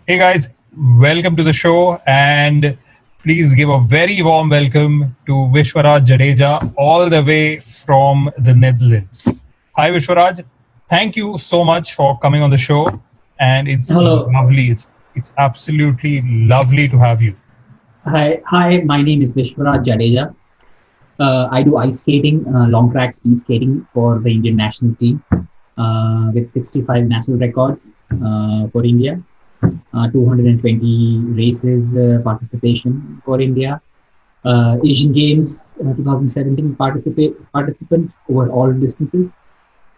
Hey guys, welcome to the show and please give a very warm welcome to Vishwaraj Jadeja all the way from the Netherlands. Hi Vishwaraj, thank you so much for coming on the show and it's Hello. lovely. It's absolutely lovely to have you. Hi. My name is Vishwaraj Jadeja. I do ice skating, long track speed skating for the Indian national team with 65 national records for India, 220 races participation for India, Asian Games 2017 participant over all distances,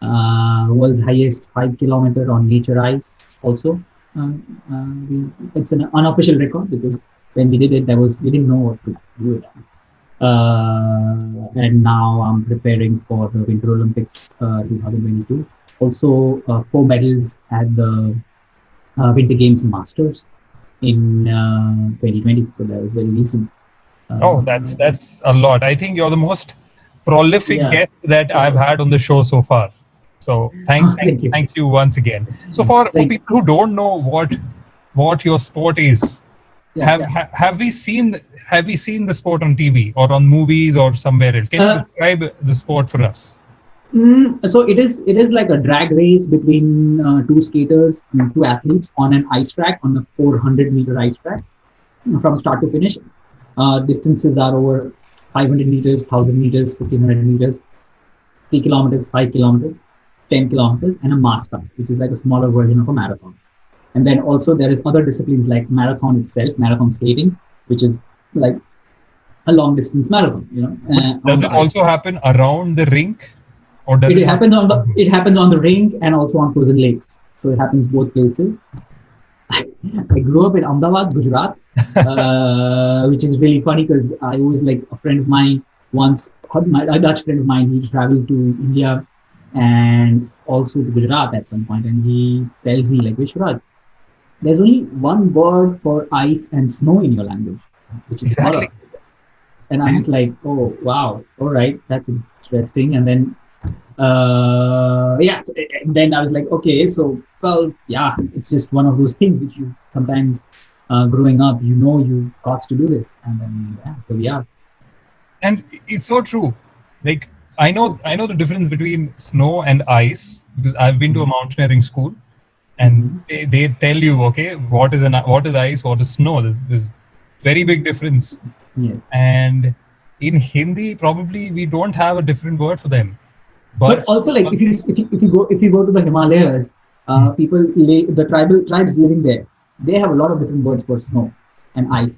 world's highest 5 kilometer on nature ice also. Uh, it's an unofficial record because when we did it, there was we didn't know what to do it. And now I'm preparing for the Winter Olympics 2022. Also, 4 medals at the Winter Games Masters in 2020. So that was very recent. Oh, Uh, that's a lot. I think you're the most prolific yeah. guest that I've had on the show so far. So Thank you. thanks you once again. So for Thank. people who don't know what your sport is, Yeah. have we seen the sport on TV or on movies or somewhere else? Can you Uh, describe the sport for us? so it is like a drag race between two skaters, two athletes on an ice track on a 400-meter ice track from start to finish. Distances are over 500 meters, 1000 meters, 1500 meters, 3 kilometers, 5 kilometers, 10 kilometers, and a mass start, which is like a smaller version of a marathon. And then also there is other disciplines like marathon itself, marathon skating, which is like a long distance marathon, But on does the it ice. also happen around the rink, or does It it happen happens on the it outdoors? happens on the rink and also on frozen lakes. So it happens both places. I grew up in Ahmedabad, Gujarat, which is really funny because I was like a friend of mine once, a Dutch friend of mine. He traveled to India and also to Gujarat at some point, and he tells me like, Vishwaraj, there's only one word for ice and snow in your language, which is Exactly. bara. And I'm just like, oh wow, all right, that's interesting. And then yeah, so, and then I was like, okay, so well, yeah, it's just one of those things which you sometimes growing up, you got to do this, and then yeah, so we are. And it's so true. Like I know the difference between snow and ice because I've been to a Mhm. mountaineering school and Mhm. they tell you, okay, what is ice, what is snow. There's very big difference. Yes, And in Hindi, probably we don't have a different word for them. but But also like if you go to the Himalayas, Hmm. the tribes living there, they have a lot of different words for snow and ice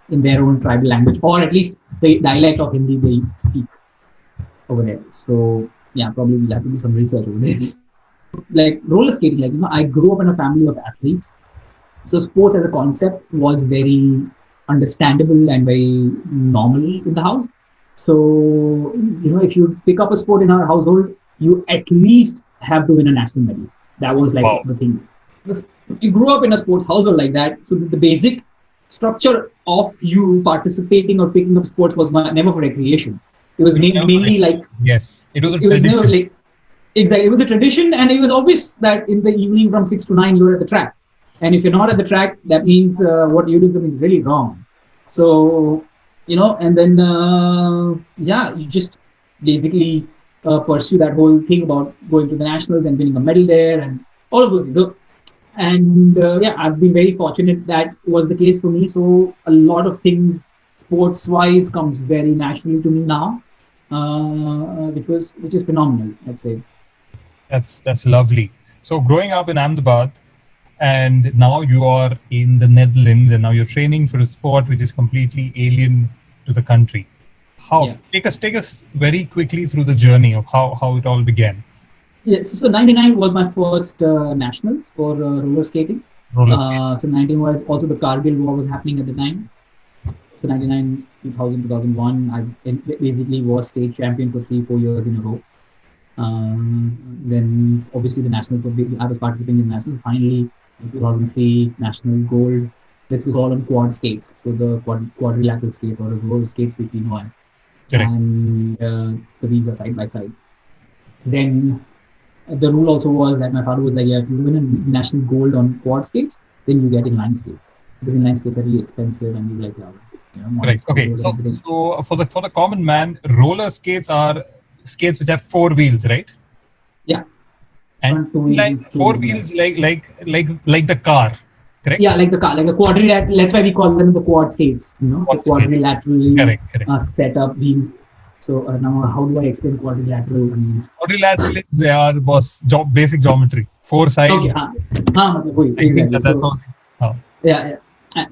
in their own tribal language, or at least the dialect of Hindi they speak over there. So yeah, probably we'll have to do some research over there. Like roller skating, like I grew up in a family of athletes, so sports as a concept was very understandable and very normal in the house. So if you pick up a sport in our household, you at least have to win a national medal. That was like Wow. the thing. You grew up in a sports household like that, so the basic structure of you participating or picking up sports was never for recreation. It was It was never for mainly like recreation. Yes, it was a it was never tradition. like exactly. It was a tradition, and it was obvious that in the evening from 6 to 9 you were at the track, and if you're not at the track, that means what you do something really wrong. So and then yeah, you just basically pursue that whole thing about going to the nationals and winning a medal there and all of those things. So and yeah, I've been very fortunate that was the case for me. So a lot of things sports wise comes very naturally to me now, which is phenomenal, I'd say. That's lovely. So growing up in Ahmedabad, and now you are in the Netherlands, and now you're training for a sport which is completely alien to the country. How Yeah. take us very quickly through the journey of how it all began. Yes, so 99 was my first nationals for roller skating. Roller skate. So 19 was also the Kargil war was happening at the time. So 99, 2000, 2001, I basically was state champion for 3, 4 years in a row. Then obviously the national, I was participating in national. Finally, in 2003, national gold. This was all on quad skates, so the quadrilateral skates or the roller skates between ones, Correct. and the wheels are side by side. Then the rule also was that my father was like, yeah, if you win a national gold on quad skates, than you get inline skates, because inline skates are really expensive and you like modern Correct. sport Okay. and So everything. so for the common man, roller skates are skates which have four wheels, right? Yeah, And front two wheels inline and two four wheels in the back. wheels like the car, correct? Yeah, like the car, like a quadrilateral. That's why we call them the quad skates. So Quad skate. quadrilaterally Correct. Correct. set up wheel. So now, how do I explain quadrilateral? I mean, Quadrilateral is their boss job, basic geometry. Four okay, sides. मतलब वही, I think exactly. that's So how. Uh, yeah, yeah.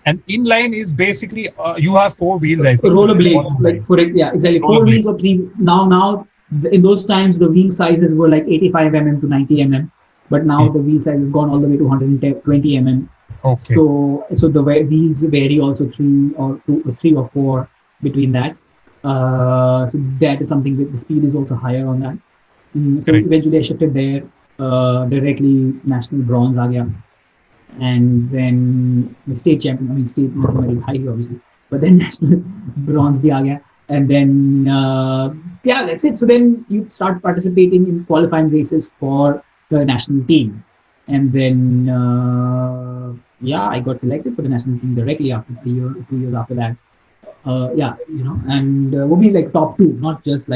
and inline is basically you have four wheels. I think Roller all blades, like inline. for it, yeah, exactly. Four Rollerblade. wheels or three. Now, in those times, the wheel sizes were like 85 to 90 but now Hmm. the wheel size has gone all the way to 120 Okay. So the wheels vary also three or four between that. So that is something that the speed is also higher on that. So Correct. eventually I shifted there directly national bronze आ गया, and then the state champion. I mean, state not very high obviously, but then national bronze bhi aa gaya. And then yeah, that's it. So then you start participating in qualifying races for the national team, and then yeah, I got selected for the national team directly after a year, 2 years after that. Yeah, and we'll be like top two, not just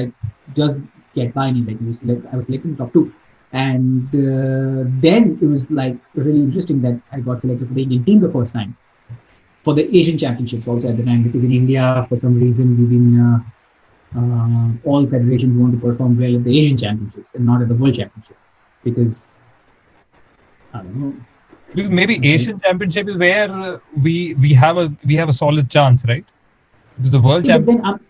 get by me. Like, I was selected in top two, and then it was like really interesting that I got selected for the Indian team the first time for the Asian Championships also at the time, because in India for some reason we've been all federations want to perform well at the Asian Championships and not at the World Championship, because I don't know. Because maybe Okay. Asian Championship is where we have a solid chance, right? To the World Yeah, but Champ.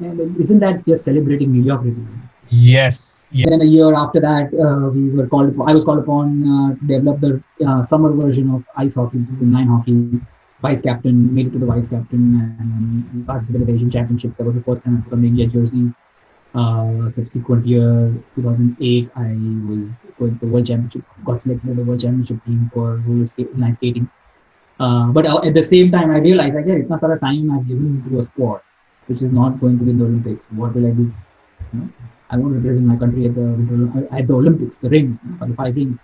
then isn't that just celebrating mediocrity? Yes. Yes. Then a year after that, we were called. I was called upon to develop the summer version of ice hockey, which is inline hockey. Vice captain, made it to the vice captain, and participated in the Asian Championships. That was the first time I put on the India jersey. Subsequent year, 2008, I was going to the World Championships. Got selected to the World Championship team for inline skating. But at the same time, I realized, like, yeah, it's not sort of time I've given to a sport which is not going to be in the Olympics. What will I do? You know, I want to represent my country at the Olympics, the rings, or the five rings.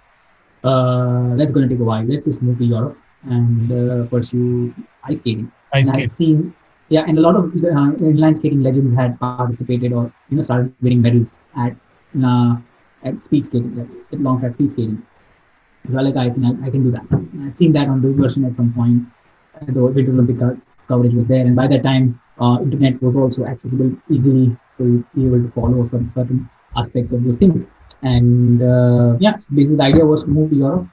That's going to take a while. Let's just move to Europe and pursue ice skating. Ice And I had skate. seen, yeah, and a lot of inline skating legends had participated or started winning medals uh, at speed skating, like, at long track speed skating. So like I think I can do that. I've seen that on the version at some point. The Winter Olympic coverage was there, and by that time, internet was also accessible easily, so you be able to follow some certain aspects of those things. And yeah, basically the idea was to move to Europe,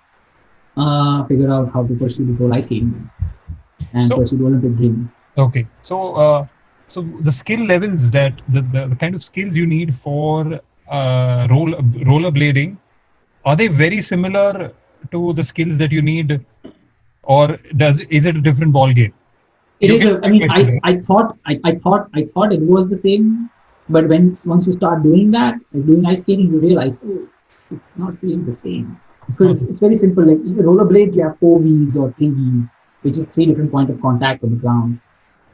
figure out how to pursue this whole ice skating and So pursue the Olympic dream. okay. So the skill levels the kind of skills you need for rollerblading, are they very similar to the skills that you need, or is it a different ball game? It You is get a. I my mean, question, right? I thought it was the same, but once you start doing that, as doing ice skating, you realize, oh, it's not really the same, It's not. because it's very simple. Like in rollerblades, you have four wheels or three wheels, which is three different point of contact on the ground.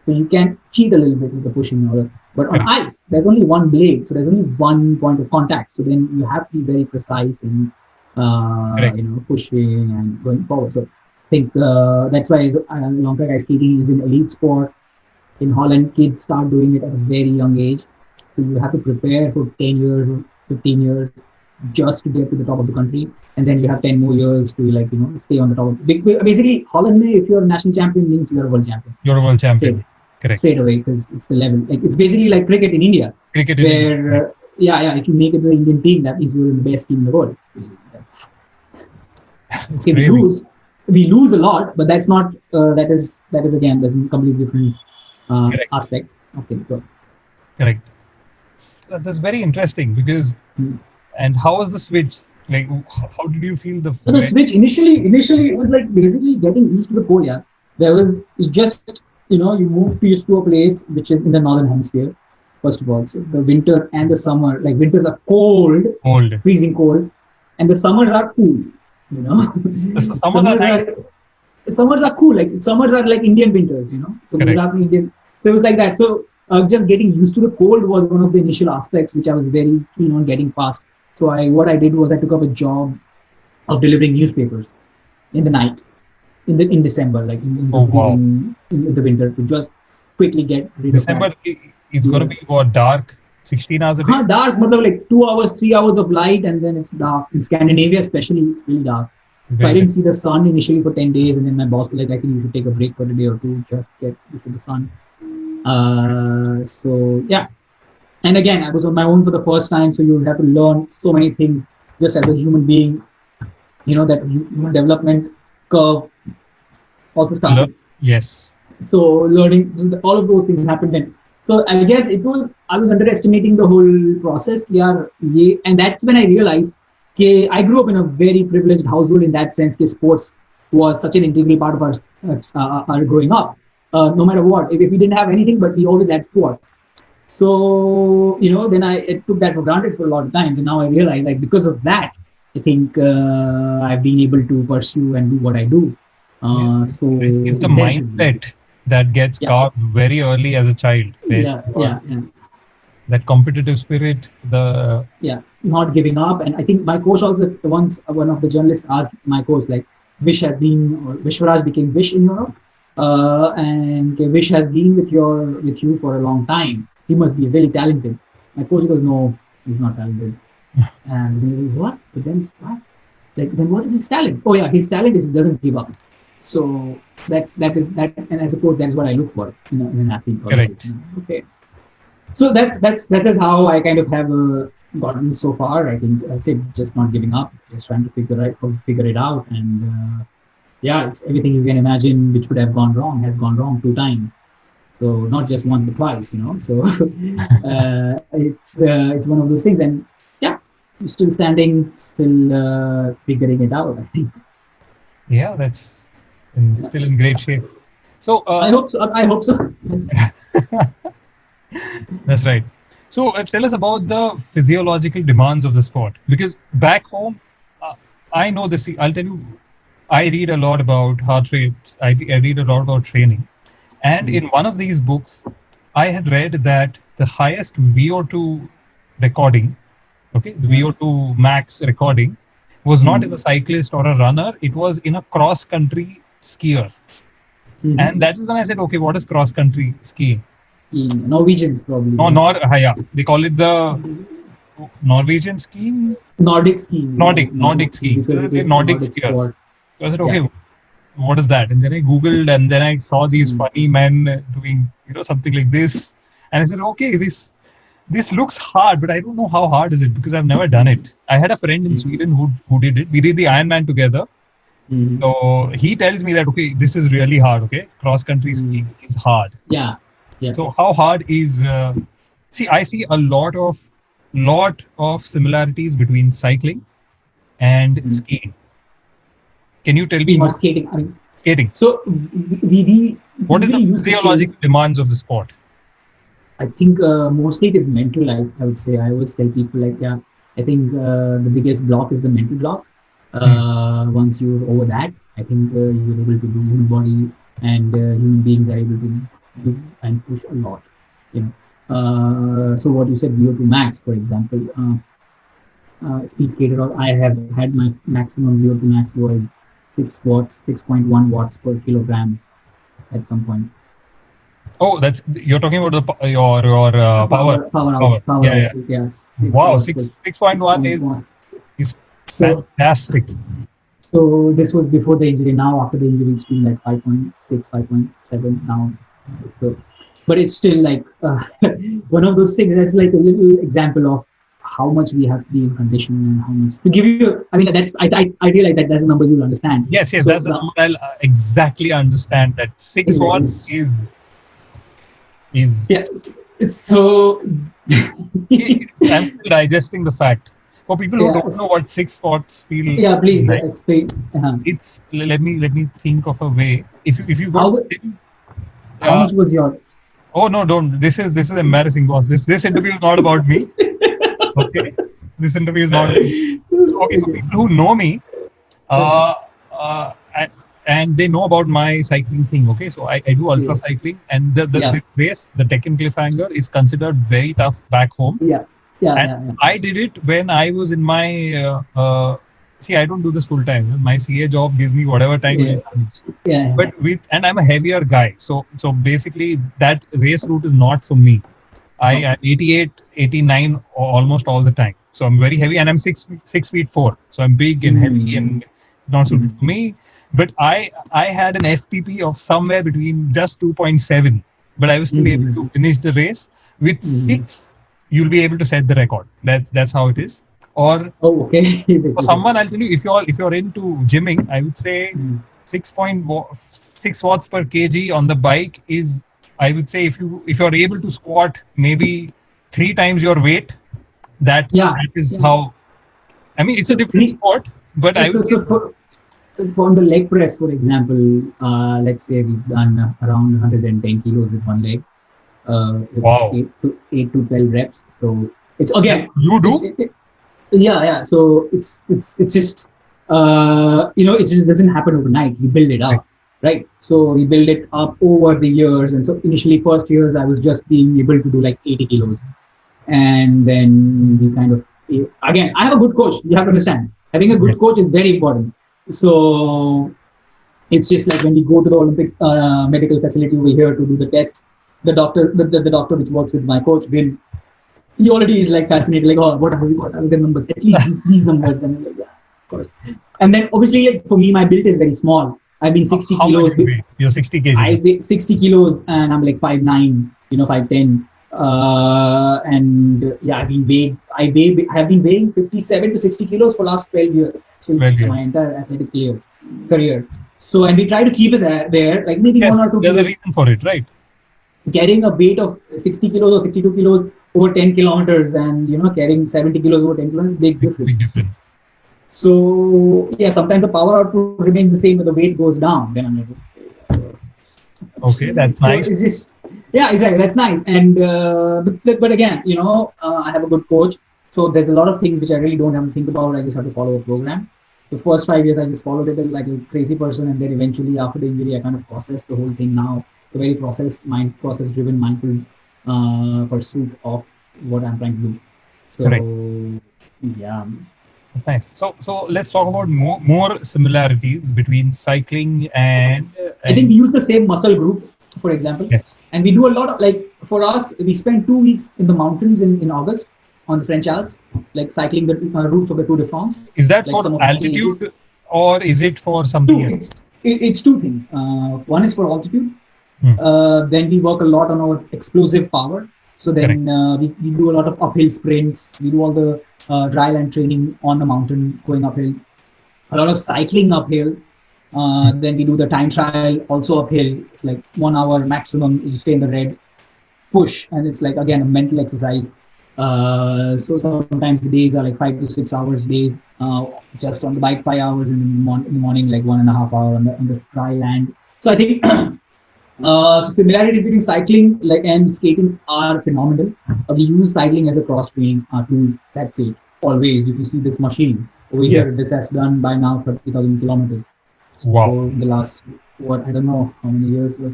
So you can cheat a little bit with the pushing order. But on Correct. ice, there's only one blade, so there's only one point of contact. So then you have to be very precise in Correct. pushing and going forward. So I think that's why long track ice skating is an elite sport. In Holland, kids start doing it at a very young age. So you have to prepare for 10 years, 15 years just to get to the top of the country. And then you have 10 more years to, like, stay on the top. Basically, Holland, if you're a national champion, means you're a world champion You're a world straight champion. Correct. straight away, because it's the level. Like, it's basically like cricket in India, Cricket in India. where yeah, if you make it to the Indian team, that means you're in the best team in the world. That's It's okay. crazy. We lose a lot, but that's not. That is again, that's a completely different Correct. aspect. Okay, so Correct. That's very interesting because, mm. and how was the switch? Like, how did you feel So the switch initially it was like basically getting used to the cold. Yeah, there was you just you move to a place which is in the northern hemisphere. First of all, so the winter and the summer, like winters are cold, old? freezing cold, and the summers are cool. The summers are Summers nice. are cool. Like summers are like Indian winters. So Correct. Gujarati Indian. So it was like that. So just getting used to the cold was one of the initial aspects which I was very keen on getting past. So what I did was I took up a job of delivering newspapers in the night. in December, like in the Oh wow. freezing in the winter, to just quickly get rid of that. December is going to Yeah. be what, dark, 16 hours a day. Dark, matlab like 2 hours, 3 hours of light, and then it's dark. In Scandinavia, especially, it's really dark. So I Very didn't see the sun initially for 10 days, and then my boss was like, I think you should take a break for a day or two, just get used to the sun. So yeah, and again, I was on my own for the first time, so you have to learn so many things just as a human being. That human development curve also Hello. started. Yes. So learning, all of those things happened then. So I guess I was underestimating the whole process. Yeah, yeah, and that's when I realized I grew up in a very privileged household in that sense. Sports was such an integral part of our growing up. No matter what, if we didn't have anything, but we always had sports. So then I took that for granted for a lot of times, and now I realize, like, because of that, I think I've been able to pursue and do what I do Yes. so It's the intensively. mindset that gets Yeah, carved very early as a child, where yeah, you are yeah, yeah, that competitive spirit, the yeah. Not giving up, and I think my coach also, once one of the journalists asked my coach, like, Vish has been, or Vishwaraj became Vish in Europe, and Vish has been with you for a long time. He must be really talented. My coach goes, no, he's not talented. And he's like, what? But then what? Like, then what is his talent? Oh yeah, his talent is he doesn't give up. So that, and as a coach, that's what I look for in an athlete always. correct. Okay, so that is how I kind of have gotten so far. I think I'd say just not giving up, just trying to figure it out, and yeah, it's everything you can imagine which would have gone wrong has gone wrong 2 times. So not just once but twice. So it's one of those things, and yeah, still standing, still figuring it out. I think. Yeah, that's still in great shape. So I hope so. I hope so. that's right. So tell us about the physiological demands of the sport, because back home, uh, I know this. I'll tell you, I read a lot about heart rates. I read a lot about training, and in one of these books, I had read that the highest VO2 recording, okay, the Yeah. VO2 max recording, was not in a Mm. cyclist or a runner. It was in a cross country skier, and Mhm. that is when I said, okay, what is cross country skiing? Norwegians probably, No, right? yeah, they call it the Norwegian skiing, Nordic skiing, Nordic Nordic skiing, skiing. because it They're is a Nordic Nordic skiers. sport. So I said, Yeah. okay, what is that? And then I googled, and then I saw these Mm. funny men doing something like this, and I said, okay, this looks hard, but I don't know how hard is it, because I've never done it. I had a friend in Mm. Sweden who did it. We did the Ironman together. Mm. So he tells me that, okay, this is really hard. Okay, cross country skiing Mm. is hard. Yeah. Yeah. So how hard is? See, I see a lot of similarities between cycling and Mm. skiing. Can you tell me Skiing or more? skating. I mean, Skating. so we What is the usually use the same. physiological demands of the sport? I think mostly it is mental. I would say I always tell people, like, yeah, I think the biggest block is the mental block. Hmm. Once you're over that, I think you're able to do, human body and human beings are able to do and push a lot. You know. So what you said, VO2 max, for example, speed skater, or I have had my maximum VO2 max was 6 watts, 6.1 watts per kilogram at some point. Oh, that's you're talking about your power power. Power Yeah, yeah. output, yes, six Wow, watts per 6.1 point one. is So, fantastic. so this was before the injury. Now after the injury, it's been like 5.6, 5.7 now. So, but it's still like one of those things. That's like a little example of how much we have to be in condition and how much to give you. I mean, I realize that that's a number you'll understand. Yes, yes, So, that's the number I'll exactly understand. That six watts it's, is yeah. So I'm still digesting the fact. For people who yeah, don't know what 6 watts feel yeah. Please like, explain. it's let me think of a way. If you go to How gym, how uh, much was your? oh no, don't. This is embarrassing, boss. This interview is not about me. Okay, this interview is not. So, okay, so Okay. people who know me, Okay. uh, and they know about my cycling thing. Okay, so I do ultra Yeah. cycling, and Yeah. this race, the Deccan Cliffhanger, is considered very tough back home. Yeah. Yeah. And Yeah. Yeah. I did it when I was in my see, I don't do this full time. My CA job gives me whatever time Yeah, it is. yeah, But with, and I'm a heavier guy, so basically that race route is not for me. no. I'm 88, 89 almost all the time. So I'm very heavy, and I'm 6 feet 4. So I'm big and heavy Mm, and not suited mm, for me. But I had an FTP of somewhere between just 2.7, but I was still able to mm, finish the race with mm. 6. You'll be able to set the record. That's how it is. Or Oh, okay. for someone, I'll tell you, if you're into gymming, I would say Mm, 6.6 watts per kg on the bike is, I would say, if you're able to squat maybe 3 times your weight, that yeah, that is yeah. how. I mean, it's a So different sport, but I would say, so for the leg press, for example, let's say we've done around 110 kilos with one leg, with wow. 8 to 12 reps. So it's And again, you it's do? yeah. So it's just it just doesn't happen overnight. We build it Right. up, right? So we build it up over the years. And so initially, first years, I was just being able to do like 80 kilos, and then we kind of again, I have a good coach. You have to understand, having a Yes. good coach is very important. So it's just like when we go to the Olympic medical facility over here to do the tests, the doctor which works with my coach, Vin, he already is like fascinated, like, oh, what are the numbers? At least these numbers. And I'm like, yeah, of course. And then obviously, like, for me, my build is very small. I've been 60 How much kilos. do you weigh? You're 60 I kg. weigh 60 kilos and I'm like 5'9", 5'10". And yeah, I have been weighing 57 to 60 kilos for last 12 years, actually, Well, yeah. my entire athletic career. So, and we try to keep it there, like maybe Yes, one or two there's a kilos. reason for it, right? Carrying a weight of 60 kilos or 62 kilos over 10 kilometers and, carrying 70 kilos over 10 kilometers, big Big, difference. big difference. So, yeah, sometimes the power output remains the same, but the weight goes down. Then I'm like, Okay, that's so nice. it's just, yeah, exactly, that's nice. And but again, I have a good coach, so there's a lot of things which I really don't have to think about. I just have to follow a program. The first 5 years I just followed it like a crazy person, and then eventually after the injury I kind of processed the whole thing. Now the very process driven mindful pursuit of what I'm trying to do. So Correct. yeah. That's nice. So let's talk about more similarities between cycling I think and we use the same muscle group, for example, yes. and we do a lot of, like, for us, we spend 2 weeks in the mountains in August on the French Alps, like cycling the routes of the Tour de France, Is that like for some of the stages. altitude or is it for something Two, else? it's two things. One is for altitude. Hmm. Then we work a lot on our explosive power. So Correct. then we do a lot of uphill sprints. We do all the dry land training on the mountain, going uphill. A lot of cycling uphill. Hmm. Then we do the time trial also uphill. It's like 1 hour maximum. You stay in the red, push, and it's like again a mental exercise. So sometimes the days are like 5 to 6 hours days. Just on the bike, 5 hours in the morning, like 1.5 hour on the dry land. So I think similarities between cycling like and skating are phenomenal. We use cycling as a cross training tool. That's it. Always, if you see this machine over here, Yes. this has done by now 30,000 kilometers. Wow. So in the last, what, I don't know how many years, but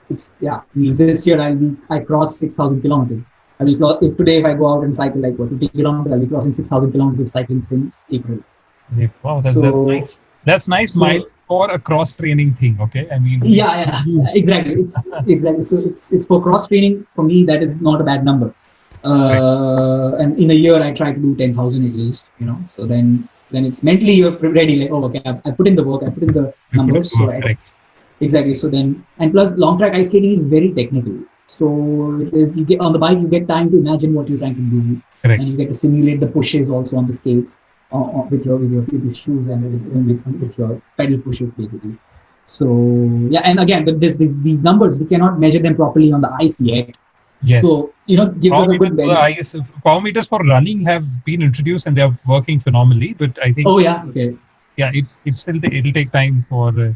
it's yeah. I mean, this year I crossed 6,000 kilometers. I will cross, if today if I go out and cycle like what 50 kilometers, I'll be crossing 6,000 kilometers of cycling since April. Wow, that's So nice. That's nice mile so for a cross training thing. Okay, I mean it's yeah, huge. exactly. It's exactly, so it's for cross training. For me, that is not a bad number. Correct. And in a year, I try to do 10,000 at least. So then it's mentally you're ready. Like, oh, okay, I put in the work, I put in the You put it numbers. to So work. Correct. exactly. So then, and plus, long track ice skating is very technical. So it is, you get on the bike, you get time to imagine what you're trying to do, Correct. and you get to simulate the pushes also on the skates, with your shoes and with your pedal pushes basically. So yeah, and again, but these numbers, we cannot measure them properly on the ice yet. Yes. So gives us Power a meters good for the bench. IS, power meters for running have been introduced and they are working phenomenally. But I think Oh yeah, okay, yeah, it'll take time for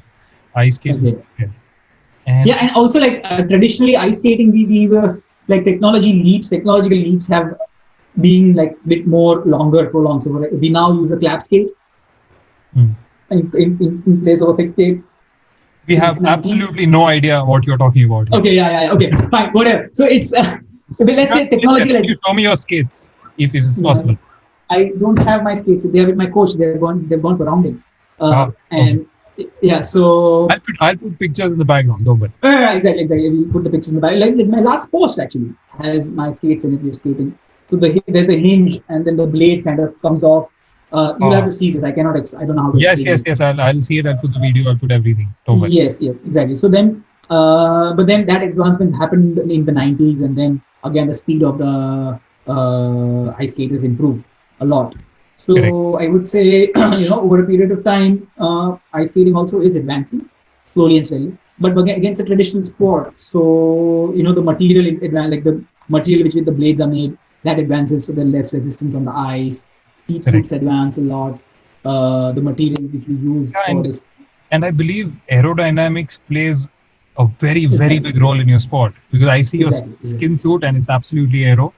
ice skating. okay. Yeah. And Yeah, and also like traditionally ice skating, we were like technological leaps have been like a bit more longer, prolonged. So we now use a clap skate hmm, in place of a fixed skate we since have 19. absolutely no idea what you're talking about here. Okay, yeah, okay, fine, whatever. So it's let's Yeah, say please technology, can like, you show me your skates if it's yeah, possible? I don't have my skates. They're with my coach. They've gone for rounding. Okay. And yeah, so I'll put pictures in the background. Don't worry. exactly. We put the pictures in the back. Like my last post actually has my skates in it. You're skating. So there's a hinge, and then the blade kind of comes off. You'll have Uh, to see this. I cannot. I don't know how to yes, explain yes, this. yes. I'll see it. I'll put the video. I'll put everything. Don't worry. Yes, exactly. So then, but then that advancement happened in the 90s, and then again the speed of the ice skaters improved a lot. Correct. So I would say, over a period of time, ice skating also is advancing slowly and steadily. But again, it's a traditional sport, so the material, like the material which with the blades are made, that advances, so there's less resistance on the ice. Speed Correct. suits advance a lot. The material which we use Yeah, for this. and I believe aerodynamics plays a very, very Exactly. big role in your sport because I see your Exactly. skin suit and it's absolutely aero.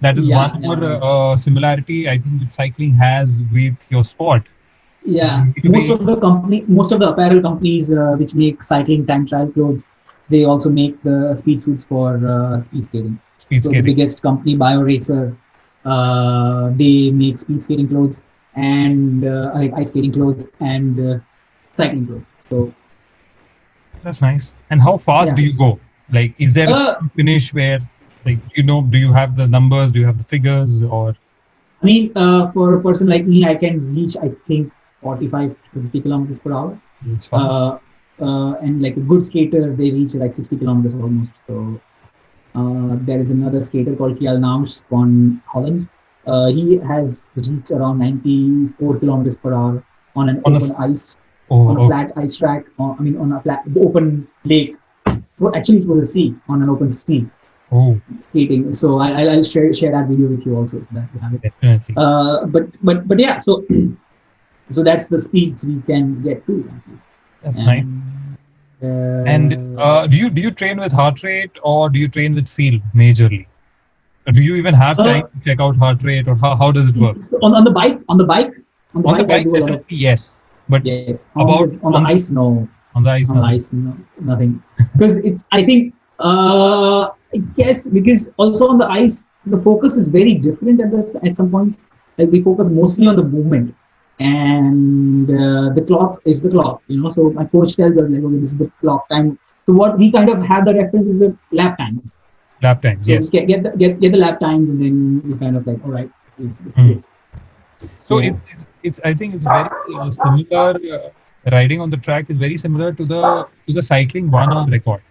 That is one Yeah, more yeah, similarity I think that cycling has with your sport. yeah. You be Most of the apparel companies which make cycling time trial clothes, they also make the speed suits for speed skating. speed So the skating. biggest company, BioRacer, they make speed skating clothes and like ice skating clothes and cycling clothes. So That's nice. And how fast yeah. do you go? Like, is there a Uh, finish where, like, do you have the numbers? Do you have the figures? Or I mean, for a person like me, I can reach, I think, 45 to 50 kilometers per hour. it's fast? Uh, and like a good skater, they reach like 60 kilometers almost. So there is another skater called Kjell Naus from Holland. He has reached around 94 kilometers per hour on an On a, open ice, on a oh, flat ice track. I mean, on a flat open lake. Well, actually, it was a sea, on an open sea oh, skating. So I'll share that video with you also, so that you have it. definitely. But yeah, so that's the speeds we can get to. That's nice. And And do you train with heart rate or do you train with feel majorly? Or do you even have uh, time to check out heart rate or how does it work? on the bike, On the I bike, do a lot of. definitely yes. But Yes, about on the ice, no. on the ice, On the nothing. ice, no, nothing. Because it's, I think, I guess, because also on the ice, the focus is very different at some points. Like we focus mostly on the movement, and the clock is the clock. So my coach tells us like, okay, this is the clock time. So what we kind of have the reference is the lap times. Lap times, So we yes. get the lap times, and then we kind of like, all right, this is Hmm. it. So So it's I think it's very similar. Riding on the track is very similar to the cycling 1 hour record.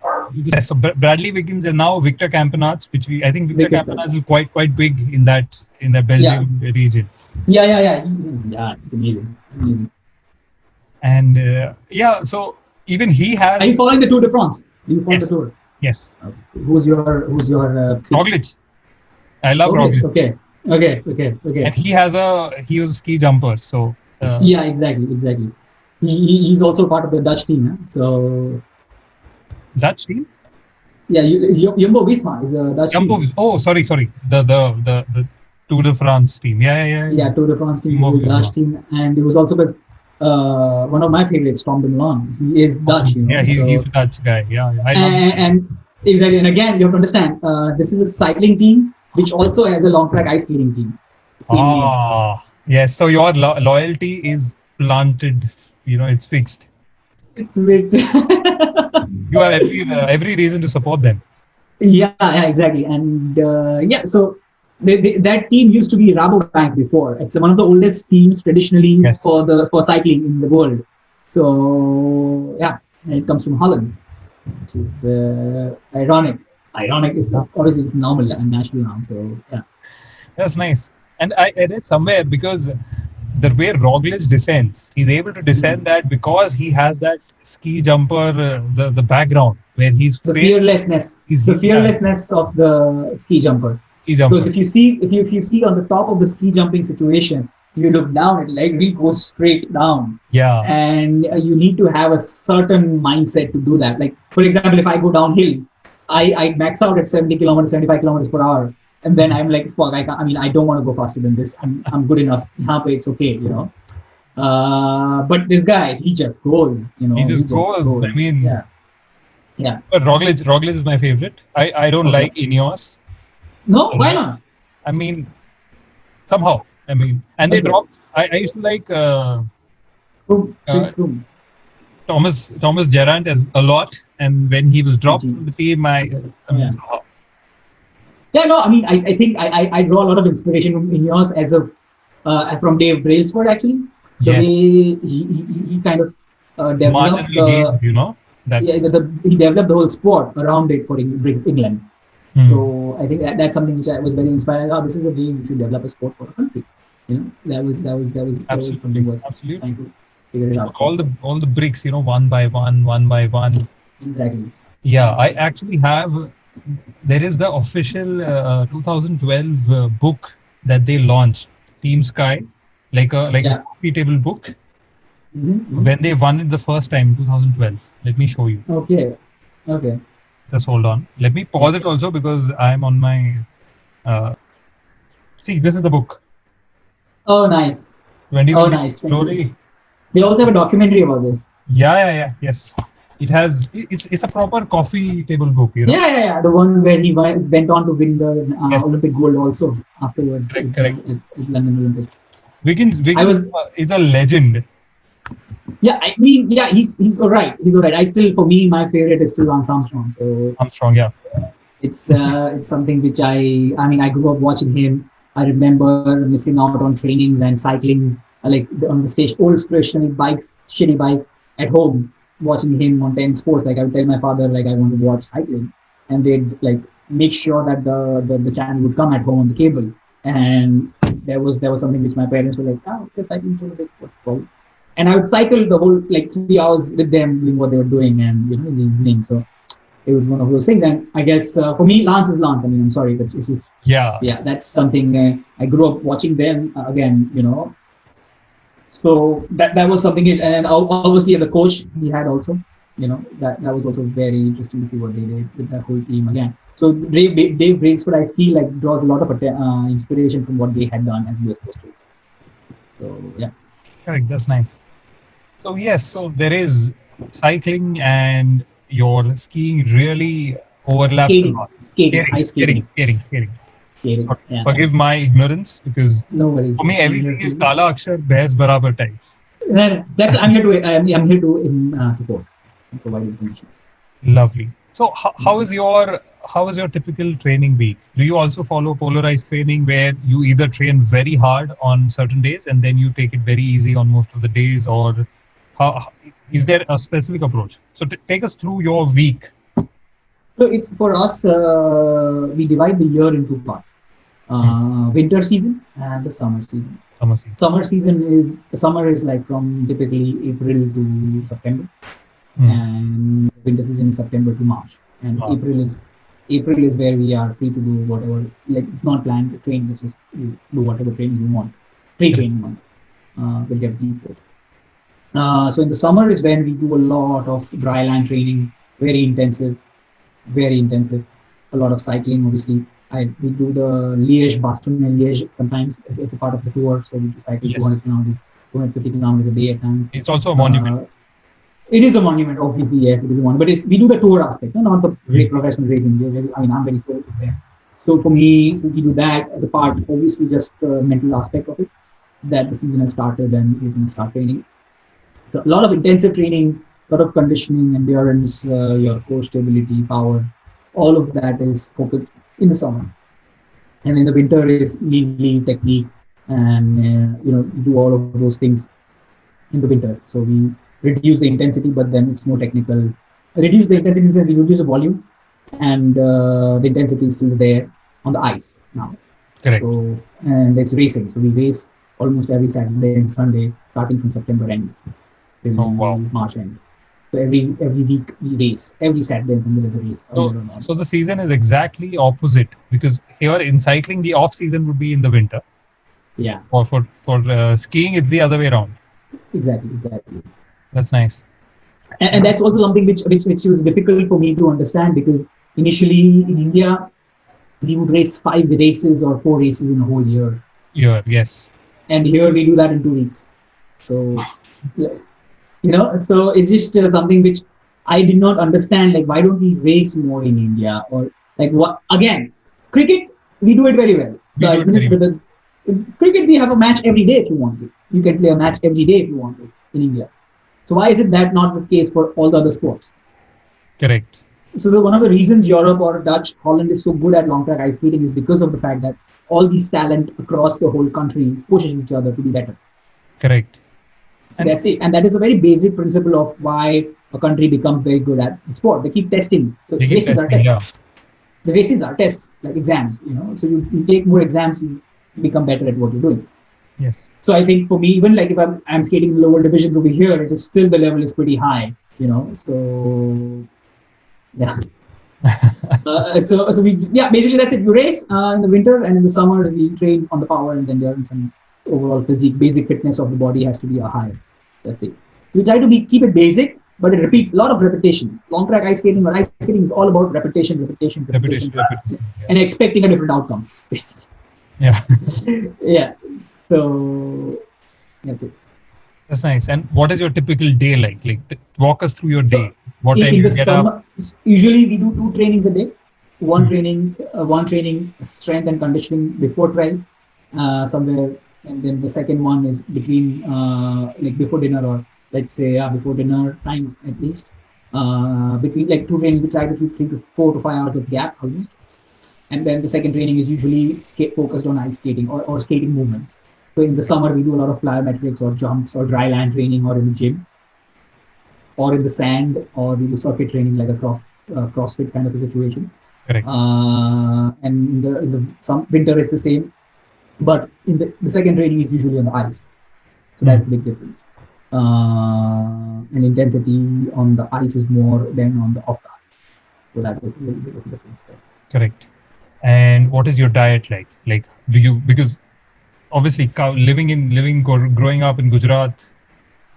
So Bradley Wiggins and now Victor Campenaerts, which I think Victor wicked. Campenaerts is quite big in that Yeah, Belgium region. yeah. It's amazing. Amazing. And yeah, so even he Are has you following the Tour de France? Do you follow the yes, tour? yes, Who's your pick? Roglic. I love Roglic. Roglic, Okay. and he was a ski jumper. So Yeah, exactly. He's also part of the Dutch team. Huh? So Dutch team. yeah, Jumbo Visma is a Dutch Jumbo. team. Oh, sorry. The Tour de France team. Yeah. Yeah, Tour de France team Jumbo is a Dutch Visma. team, and it was also because one of my favorites, Tom Dumoulin. He is Oh, Dutch, yeah, he's So a Dutch guy. Yeah, I love. and exactly, and again, you have to understand, this is a cycling team which also has a long track ice skating team. Same name. Ah, yes. So your loyalty is planted. It's fixed. It's a bit. You have every reason to support them. Yeah, exactly. And yeah, so that team used to be Rabobank before. It's one of the oldest teams traditionally Yes. for cycling in the world. So yeah, and it comes from Holland, which is ironic. Ironic is obviously it's normal and natural now. So yeah, That's nice. And I read somewhere because the way Roglic descends, he's able to descend that because he has that ski jumper, the background where he's the face, fearlessness, yeah, of the ski jumper. ski Because jumper. if you see on the top of the ski jumping situation, you look down, it like really goes straight down, Yeah, and you need to have a certain mindset to do that. Like for example, if I go downhill, I max out at 70 kilometers, 75 kilometers per hour, and then I'm like, fuck, I don't want to go faster than this. I'm good enough. It's okay. But this guy, he just goes. he He just just goes. goes. I mean, Yeah. but Roglic is my favorite. I don't Okay. like Ineos. No, why not? I mean, somehow. I mean, and they Okay. dropped. I used to like Boom. uh, Prince Boom. Thomas Gerrand as a lot, and when he was dropped GG. from the team, I Oh, mean, yeah. somehow, Yeah, no, I mean, I think I draw a lot of inspiration in yours as a from Dave Brailsford actually. The yes, way he kind of developed marginal gains, the that. yeah he developed the whole sport around it for England. Hmm. So I think that's something which I was very inspired. Oh, this is the way you should develop a sport for a country. That was something Absolutely, worth absolutely. trying to figure it out. All the bricks, one by one, one by one. Exactly. Yeah, I actually have. There is the official 2012 book that they launched, Team Sky, like a Yeah. coffee table book Mm-hmm. when they won it the first time, 2012. Let me show you. Okay. Okay. Just hold on. Let me pause it also because I'm on my. Uh, See, this is the book. Oh, nice. Oh, 2020 nice. 20. Glory. They also have a documentary about this. Yeah. Yes. It's a proper coffee table book. Yeah. The one where he went on to win the Yes, Olympic gold also afterwards correct, correct. at London Olympics. I Wiggins was is a legend. Yeah, I mean, yeah, he's all right. He's all right. I still, for me, my favorite is still Lance Armstrong. So Armstrong, yeah. it's something which I mean, I grew up watching him. I remember missing out on trainings and cycling like on the stage, old stationary bikes, shitty bike at home, watching him on 10 sports. Like I would tell my father, like I want to watch cycling, and they'd like make sure that the channel would come at home on the cable. And there was something which my parents were like, oh, the cycling show, like, what's it called? And I would cycle the whole like 3 hours with them doing what they were doing, and in the evening. So it was one of those things. And I guess for me, Lance is Lance. I mean, I'm sorry, but it's just Yeah, yeah, that's something I grew up watching them again. So that was something. And obviously, as a coach, he had also, that was also very interesting to see what they did with that whole team again. So Dave Brailsford, I feel like draws a lot of inspiration from what they had done as US coaches. So yeah, correct. That's nice. So yes, so there is cycling and your skiing really overlaps a lot. skating, Skating, ice skating, skating, skating, skating. skating. Yeah, Forgive my ignorance because no worries. for me I'm here everything is to. kala akshar behs barabar type. That's I'm here to support and provide information. Lovely. So how Mhm. is your typical training week? Do you also follow polarized training where you either train very hard on certain days and then you take it very easy on most of the days, or is there a specific approach? So take us through your week. So it's for us. We divide the year into parts: Hmm. winter season and the summer season. Summer season. Summer is like from typically April to September, Hmm. and winter season is September to March. And Wow. April is where we are free to do whatever. Like it's not planned to train. It's just you do whatever training you want. Free Correct. training one. Will get deep. So in the summer is when we do a lot of dry land training, very intensive, very intensive. A lot of cycling, obviously. We do the Liège, Boston, and Liège sometimes as a part of the tour. So we cycle Yes. 200 kilometers, 250 kilometers a day at times. It's also a monument. Uh, it is a monument, obviously. Yes, it is a monument. But we do the tour aspect, not the Hmm. professional racing. I mean, I'm very slow there. So for me, so we do that as a part. Obviously, just the mental aspect of it. That the season has started and we can start training. So a lot of intensive training, a lot of conditioning, endurance, your core stability, power, all of that is focused in the summer. And in the winter is mainly technique and do all of those things in the winter. So we reduce the intensity, but then it's more technical. Reduce the intensity means we reduce the volume, and the intensity is still there on the ice now. Correct. So and it's racing. So we race almost every Saturday and Sunday, starting from September end till Oh wow. March end. So every week we race. Every Saturday and Sunday there's a race all year So round. so the season is exactly opposite because here in cycling the off season would be in the winter, Yeah, or for skiing it's the other way around. exactly. That's nice. And that's also something which was difficult for me to understand because initially in India we would race 5 races or 4 races in a whole year, Yes. and here we do that in 2 weeks. So so it's just something which I did not understand. Like, why don't we race more in India? Or like what? Again, cricket we do it very well. We do it very well. Cricket, we have a match every day if you want to. You can play a match every day if you want to in India. So why is it that not the case for all the other sports? Correct. So one of the reasons Europe or Dutch, Holland is so good at long track ice skating is because of the fact that all these talent across the whole country pushes each other to be better. Correct. So that's it. And that is a very basic principle of why a country becomes very good at the sport. They keep testing. So They keep races are testing, yeah. tests. The races are tests, like exams, So you take more exams, you become better at what you're doing. Yes. So I think for me, even like if I'm skating in the lower division over here, it is still the level is pretty high, So yeah. So we basically that's it. You race in the winter, and in the summer we train on the power and endurance and overall physique. Basic fitness of the body has to be a high. That's it. We try to keep it basic, but it repeats a lot of repetition. Long track ice skating or ice skating is all about repetition, Repetition. and expecting a different outcome. Basically. Yeah. Yeah. So that's it. That's nice. And what is your typical day like? Walk us through your day. What time In you the get summer, up? usually we do 2 trainings a day. One Mhm. training strength and conditioning before trial, somewhere, and then the second one is between like before dinner, or let's say before dinner time at least. Between like 2 trainings, we try to keep 3 to 4 to 5 hours of gap almost. And then the second training is usually focused on ice skating or skating movements. So in the summer, we do a lot of plyometrics or jumps or dry land training or in the gym or in the sand, or we do circuit training like a CrossFit kind of a situation. Correct. And in the some winter is the same, but in the second training is usually on the ice. So that's the big difference. And intensity on the ice is more than on the off the ice. So that is a little bit of a difference there. Correct. And what is your diet like? Like, do you, because obviously growing up in Gujarat,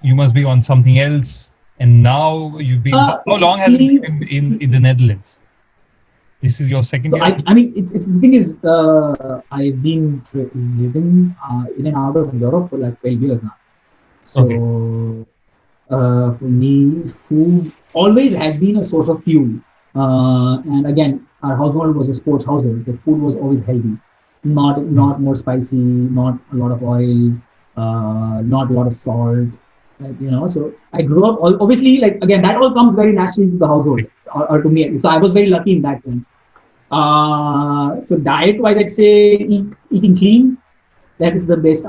you must be on something else. And now you've been, how long has it See, been in the Netherlands? This is your second So year? I mean, it's the thing is, I've been living in and out of Europe for like 12 years now. Okay. So for me, food always has been a source of fuel. And again, our household was a sports household. The food was always healthy, not more spicy, not a lot of oil, not a lot of salt. So I grew up obviously, like again, that all comes very naturally to the household, or to me. So I was very lucky in that sense. So diet wise, I'd say eating clean. That is the best.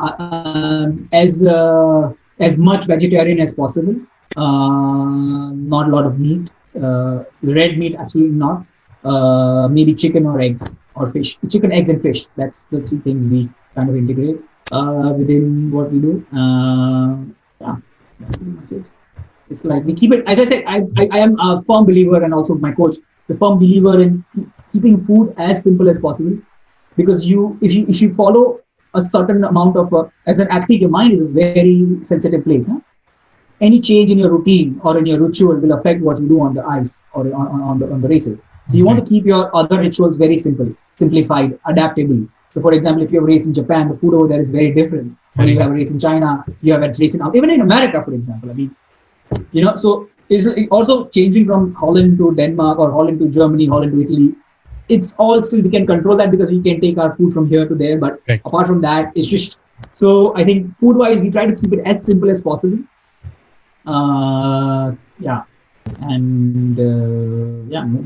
As much vegetarian as possible. Not a lot of meat. Red meat, absolutely not. Maybe chicken or eggs or fish. Chicken, eggs, and fish. That's the 3 things we kind of integrate within what we do. Yeah, that's pretty much it. It's like we keep it. As I said, I am a firm believer, and also my coach, the firm believer in keeping food as simple as possible. Because if you follow a certain amount of as an athlete, your mind is a very sensitive place. Huh? Any change in your routine or in your ritual will affect what you do on the ice or on the races. So you want to keep your other rituals very simple, simplified, adaptable. So, for example, if you have a race in Japan, the food over there is very different. Or you have a race in China, you have a race even in America, for example. I mean, so it's also changing from Holland to Denmark or Holland to Germany, Holland to Italy. It's all still, we can control that because we can take our food from here to there. But right. Apart from that, it's just, so I think food wise, we try to keep it as simple as possible. Yeah. And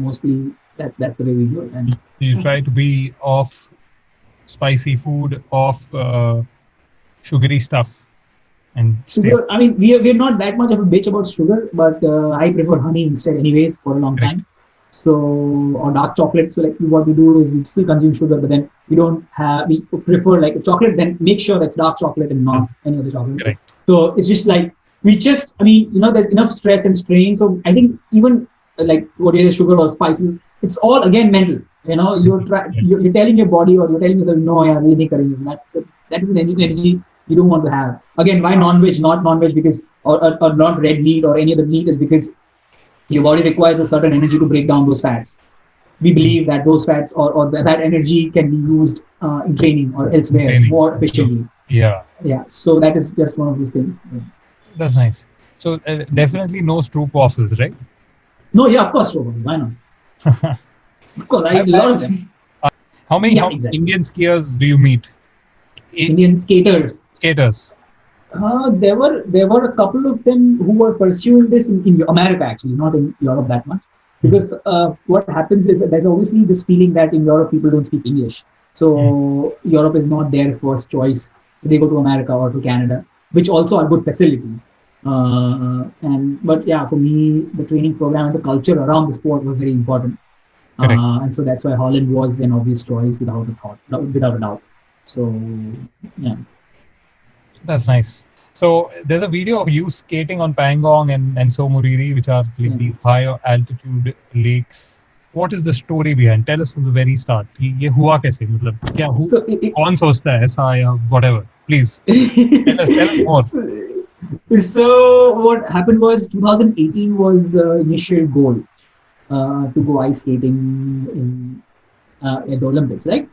mostly that's the way we do it. And you try to be off spicy food, off sugary stuff. And sugar, I mean, we're not that much of a bitch about sugar, but I prefer honey instead, anyways, for a long time. So, or dark chocolate. So, like what we do is we still consume sugar, but then we prefer like a chocolate, then make sure that's dark chocolate and not any other chocolate. Correct. So, it's just like, there's enough stress and strain. So, I think even like whatever sugar or spices, it's all again mental. You're telling your body or you're telling yourself, no, yeah, really cutting that. So, that is an energy you don't want to have. Again, why non-veg? Not non-veg because, or not red meat or any other meat is because your body requires a certain energy to break down those fats. We believe that those fats or that energy can be used in training or elsewhere more efficiently. Yeah. Yeah. So that is just one of those things. Yeah. That's nice. So definitely no stroop waffles, right? No, yeah, of course. Why not? Of course, I eat a lot of them. How many exactly. Indian skiers do you meet? Indian skaters. skaters? There were a couple of them who were pursuing this in America, actually, not in Europe that much. Hmm. Because what happens is there's obviously this feeling that in Europe people don't speak English, Hmm. so Europe is not their first choice. They go to America or to Canada, which also are good facilities. And but yeah, for me, the training program and the culture around the sport was very important, Correct. and so that's why Holland was an obvious choice without a thought, without a doubt. So yeah. That's nice. So there's a video of you skating on Pangong and Somoriri, which are like Yeah. these high altitude lakes. What is the story behind? Tell us from the very start. ये हुआ कैसे? मतलब क्या who So it, कौन सोचता है ऐसा या whatever? Please tell us more. so what happened was 2018 was the initial goal to go ice skating at the Olympics, right?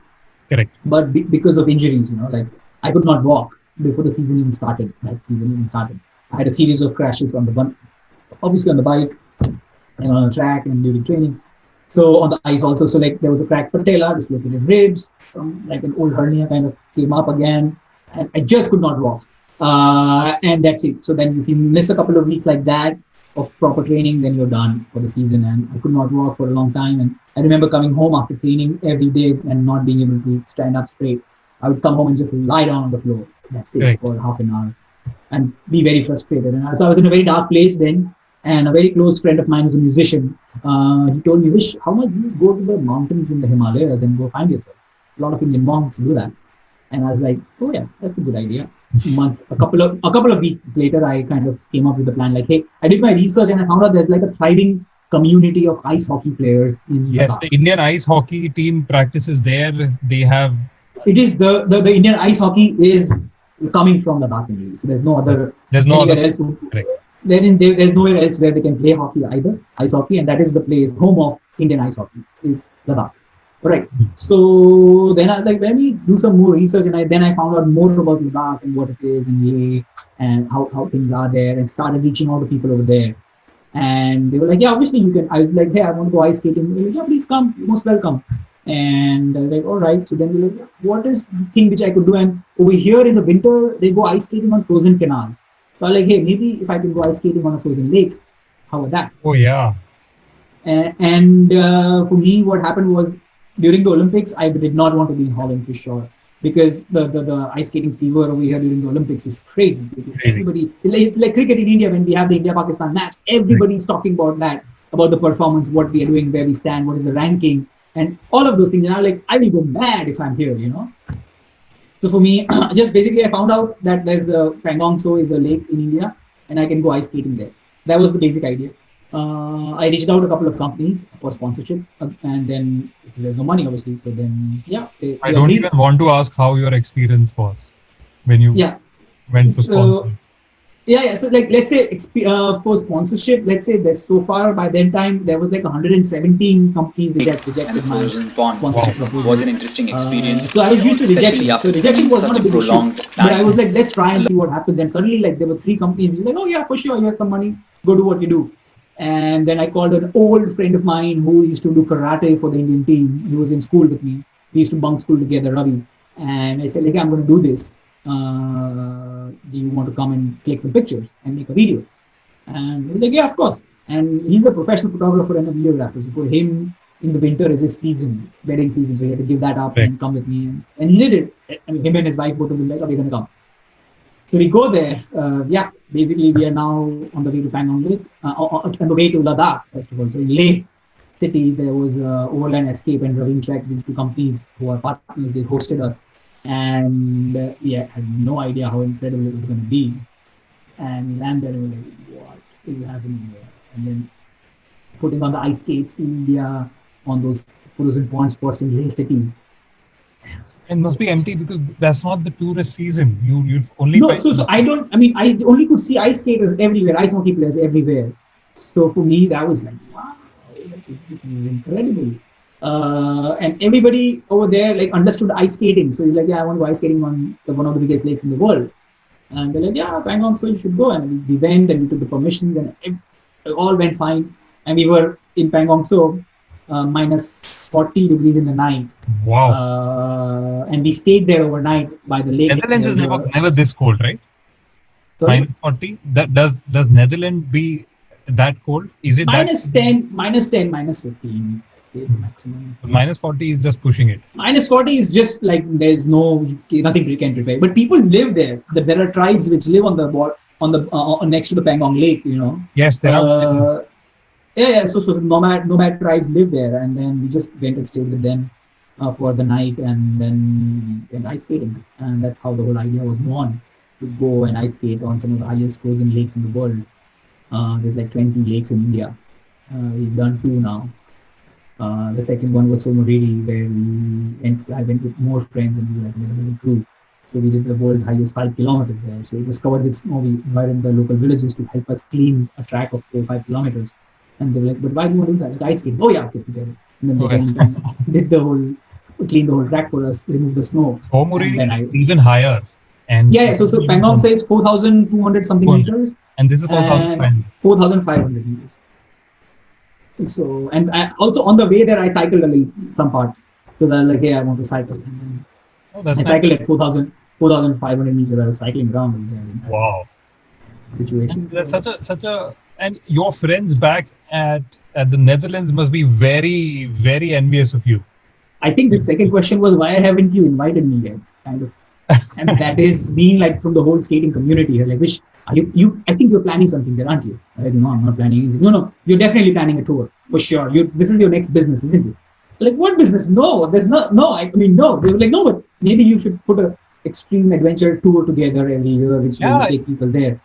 Correct. But because of injuries, like I could not walk before the season even started. That season even started. I had a series of crashes on the obviously on the bike and on the track and during training. So on the ice also, so like there was a cracked patella, dislocated ribs, like an old hernia kind of came up again, and I just could not walk. And that's it. So then if you miss a couple of weeks like that of proper training, then you're done for the season. And I could not walk for a long time. And I remember coming home after training every day and not being able to stand up straight. I would come home and just lie down on the floor. That's it Correct. for half an hour and be very frustrated. And so I was in a very dark place then. And a very close friend of mine who's a musician, he told me, Vish, how much you go to the mountains in the Himalayas and go find yourself? A lot of Indian monks do that. And I was like, oh yeah, that's a good idea. A couple of weeks later, I kind of came up with a plan. Like, hey, I did my research and I found out there's like a thriving community of ice hockey players in Yes, Ladakh. the Indian ice hockey team practices there. They have It is the Indian ice hockey is coming from Ladakh only. So there's no other there's no other. anywhere else. Correct. There's nowhere else where they can play hockey either, ice hockey, and that is the place home of Indian ice hockey is Ladakh. Right. So then I like let me do some more research, and then I found out more about Ladakh and what it is and Leh and how things are there, and started reaching out to people over there. And they were like, yeah, obviously you can. I was like, hey, I want to go ice skating. They were like, yeah, please come, you're most welcome. And I was like, all right. So then we were like, what is the thing which I could do? And over here in the winter, they go ice skating on frozen canals. So I was like, hey, maybe if I can go ice skating on a frozen lake, how about that? Oh yeah. And for me, what happened was during the Olympics, I did not want to be in Holland for sure because the ice skating fever over here during the Olympics is crazy. Crazy. Everybody, it's like cricket in India when we have the India Pakistan match. Everybody's talking about that, about the performance, what we are doing, where we stand, what is the ranking, and all of those things. And I'm like, I will go mad if I'm here. So for me, just basically, I found out that there's the Pangong So is a lake in India, and I can go ice skating there. That was the basic idea. I reached out to a couple of companies for sponsorship, and then there's no money, obviously. So then, yeah, I they don't agreed. even want to ask how your experience was when you Yeah. went to So sponsor. yeah. So like, let's say for sponsorship, let's say that so far by that time there was like 117 companies And the rejected my frozen pond sponsorship was proposal. an interesting experience, So I was used to especially rejection. So after rejection spending was not such a a big issue. prolonged But I was time. like, let's try and see what happens. And suddenly, like, there were three companies. Like, oh yeah, for sure, here's some money. Go do what you do. And then I called an old friend of mine who used to do karate for the Indian team. He was in school with me. We used to bunk school together, Ravi. And I said, like, I'm going to do this. Do you want to come and click some pictures and make a video? And he was like, yeah, of course. And he's a professional photographer and a videographer. So for him, in the winter is his season, wedding season. So he had to give that up Correct. and come with me. And he did it. I mean, him and his wife both of them like, oh, we're going to come. So we go there. Yeah, basically we are now on the way to Pangong Lake, on the way to Ladakh, first of all. So in Leh city, there was Overland Escape and Ravine Trek. These two companies who are partners, they hosted us. And yeah, I had no idea how incredible it was going to be. And we landed and we were like, what is happening here? And then putting on the ice skates in India on those frozen ponds first in Leh city. It must be empty because that's not the tourist season. You've only No, find so I don't. I mean, I only could see ice skaters everywhere, ice hockey players everywhere. So for me, that was like, wow, this is incredible. And everybody over there like understood ice skating. So he's like, yeah, I want to go ice skating on one of the biggest lakes in the world. And they're like, yeah, Pangong, so you should go. And we went and we took the permissions and it all went fine. And we were in Pangong So minus 40 degrees in the night. Wow. And we stayed there overnight by the lake. Netherlands is There's never this cold, right? sorry, Minus 40. That does Netherlands be that cold? Is it that? minus 10, minus 10, minus 15, say the maximum. Minus 40 is just pushing it. Minus 40 is just like there's nothing you can prepare. But people live there. There are tribes which live on the next to the Pangong Lake. Yes, there are. Yeah. So nomad tribes live there, and then we just went and stayed with them for the night, and then went ice skating, and that's how the whole idea was born, to go and ice skate on some of the highest frozen lakes in the world. There's like 20 lakes in India. We've done two now. The second one was Somoridi, where I went with more friends and we were like a little crew. So we did the world's highest 5 kilometers there. So it was covered with snow. We invited the local villages to help us clean a track of 4 or 5 kilometers. And they were like, "But why do you want to do that?" Like, ice skating. Oh yeah, okay, together. And then they Okay. went and did cleaned the whole track for us, removed the snow. Omuri And then is even higher. And Yeah. So Pangong says 4,200 something 400. meters And this is and 4,500 meters. So, and also on the way there, I cycled a little, some parts, because I was like, hey, I want to cycle. And then Oh, that's I nice. cycled at 4,500 meters. I was cycling around there in that Wow. situation. And that's such a and your friends back at the Netherlands must be very, very envious of you. I think the second question was, why haven't you invited me yet? Kind of. And that is being like from the whole skating community here. Like, I think you're planning something there, aren't you? Like, no, I'm not planning anything. No, you're definitely planning a tour for sure. This is your next business, isn't it? Like, what business? No, there's not. No, I mean, no. They were like, no, but maybe you should put a extreme adventure tour together every year, which will take people there.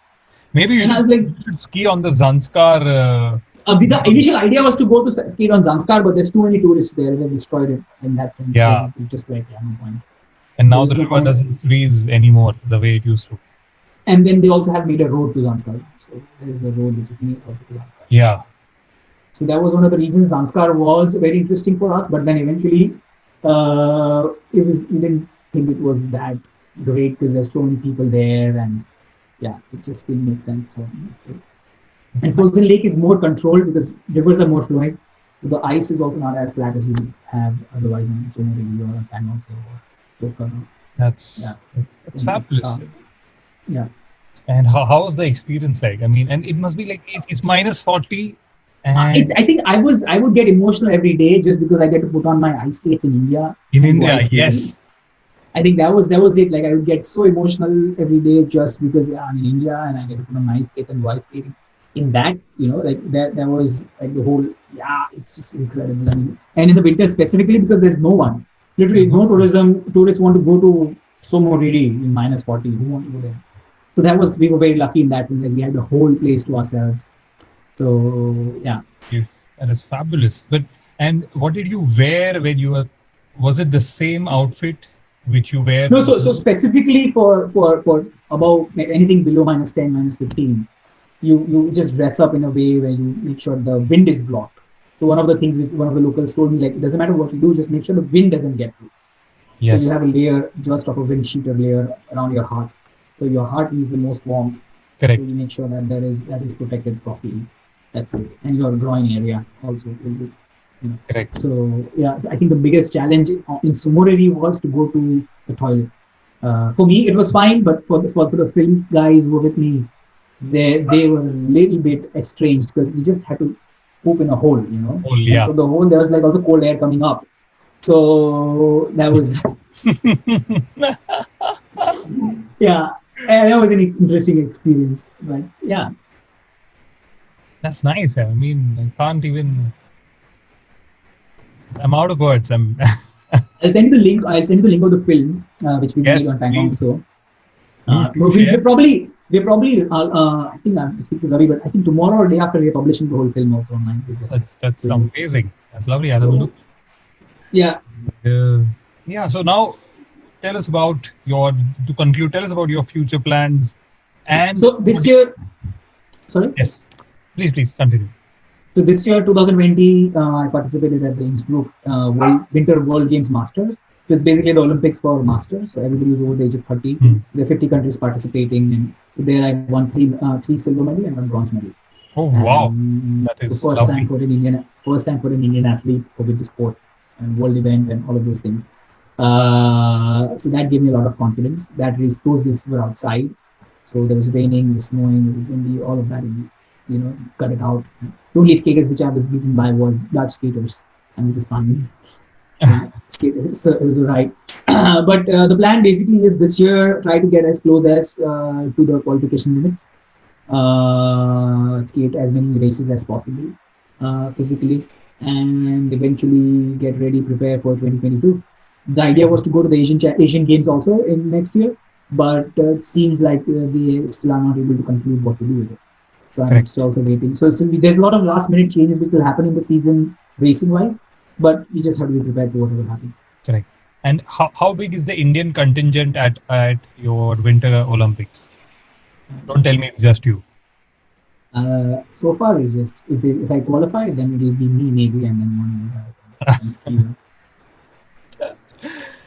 Maybe And I was like, you should ski on the Zanskar. the initial idea was to go to skate on Zanskar, but there's too many tourists there. They destroyed it in that sense. Yeah. It's just like, yeah, no point. And now There's the no river point. doesn't freeze anymore the way it used to. And then they also have made a road to Zanskar. So there is a road which is made out of Zanskar. Yeah. So that was one of the reasons Zanskar was very interesting for us. But then eventually, we didn't think it was that great because there's so many people there, and yeah, it just didn't make sense for me. And Frozen Lake is more controlled because rivers are more flowing. So the ice is also not as flat as we have otherwise in Somoridi or Pangong or Tokar. That's fabulous. Yeah. And how was the experience like? I mean, and it must be like it's minus 40. And I think I would get emotional every day just because I get to put on my ice skates in India. in India, yes. I think that was it. Like, I would get so emotional every day just because I'm in India and I get to put on my ice skates and go ice skating. In that, like that was like the whole, it's just incredible. I mean, and in the winter specifically because there's no one. Literally no tourism. Tourists want to go to Somoridi in minus 40. Who want to go there? So we were very lucky in that sense. Like, we had the whole place to ourselves. So yeah. Yes, that is fabulous. And what did you wear when you were? Was it the same outfit which you wear? No, so specifically for about anything below minus 10, minus 15, you just dress up in a way where you make sure the wind is blocked. So one of the things which one of the locals told me, like, it doesn't matter what you do, just make sure the wind doesn't get through. Yes. So you have a layer just of a wind sheeter layer around your heart. So your heart is the most warm. Correct. So you make sure that that is protected properly. That's it. And your groin area also will be. Correct. So yeah, I think the biggest challenge in Somoridi was to go to the toilet. For me, it was fine, but for the film guys who were with me, they were a little bit estranged because we just had to poop in a hole, Hole, yeah. And so the hole, there was like also cold air coming up. So that was yeah, and that was an interesting experience. But yeah. That's nice. I mean, I can't even. I'm out of words. I'll send you the link. I'll send you the link of the film, which we made on Pangong. So we're probably. I think I'm speaking to Ravi, but I think tomorrow or day after we're publishing the whole film also online. That's amazing. That's lovely. I'll have a look. Yeah. Yeah. So now, tell us about tell us about your future plans. And so this year, sorry. Yes. Please continue. So this year, 2020, I participated at the Innsbruck Winter World Games Masters. So it's basically the Olympics for masters. So everybody who's over the age of 30. There are 50 countries participating, and there I won three silver medal and one bronze medal. Oh wow, And that so is lovely. first time for an Indian athlete for the sport and world event and all of those things. So that gave me a lot of confidence. Those races were outside, so there was raining, it was snowing, it was windy, all of that. And, cut it out. The only skaters which I was beaten by was Dutch skaters, and it was fine. So it was right. But the plan basically is this year try to get as close as to the qualification limits, skate as many races as possible physically, and eventually get ready, prepare for 2022. The idea was to go to the Asian Games also in next year, but it seems like we still are not able to conclude what to do with it. So I'm Correct, still also waiting. So there's a lot of last minute changes which will happen in the season racing wise, but we just have to be prepared for whatever happens. correct. And how big is the Indian contingent at your Winter Olympics? Don't tell me it's just you. So far, it's just if I qualify, then it will be me maybe, and then one other guy. I'm still,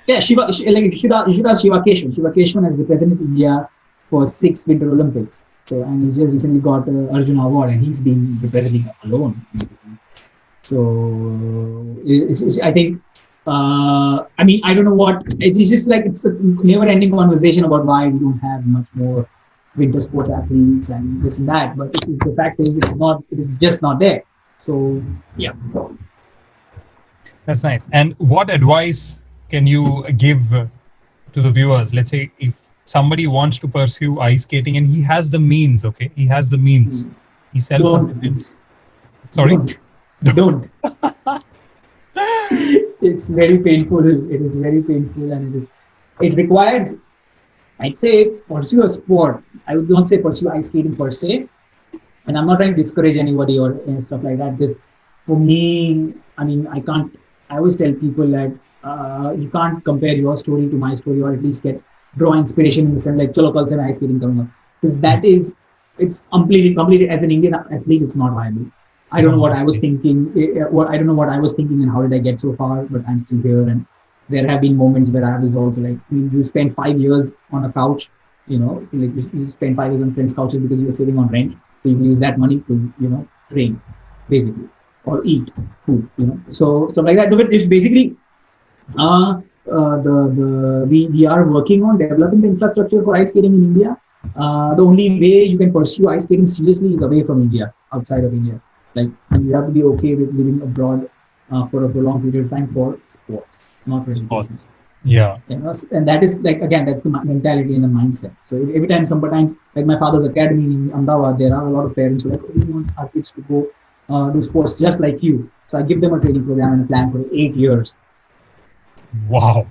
yeah, Shiva Keshwan. Shiva Keshwan has represented India for 6 Winter Olympics. So and he's just recently got Arjuna Award, and he's been representing alone basically. So I think. I mean, I don't know what it's just like it's a never-ending conversation about why we don't have much more winter sports athletes and this and that. But the fact is, it's not. It is just not there. So yeah. That's nice. And what advice can you give to the viewers? Let's say if somebody wants to pursue ice skating and he has the means, okay, he has the means, he sells Don't something. Sorry. don't don't. It's very painful. It is very painful, and it requires. I'd say pursue a sport. I would not say pursue ice skating per se, and I'm not trying to discourage anybody or stuff like that. Because for me, I mean, I can't. I always tell people that you can't compare your story to my story, or at least draw inspiration in the sense like, "Chalo, kal se main ice skating karunga," because that is it's completely as an Indian athlete, it's not viable. I It's don't not know what I was viable. thinking. What I don't know what I was thinking and how did I get so far, but I'm still here. And there have been moments where I was also like, you spend 5 years on a couch, so like you spend 5 years on friends' couches because you were saving on rent. So you use that money to, train, basically, or eat food, So stuff like that. So it's basically we are working on developing the infrastructure for ice skating in India. The only way you can pursue ice skating seriously is away from India, outside of India. Like you have to be okay with living abroad for a prolonged period of time for sports, not for education. Sports. Yeah. And that is like again that's the mentality and the mindset. So every time, sometimes like my father's academy in Ahmedabad, there are a lot of parents who are like, oh, we want our kids to go do sports just like you. So I give them a training program and a plan for 8 years. Wow.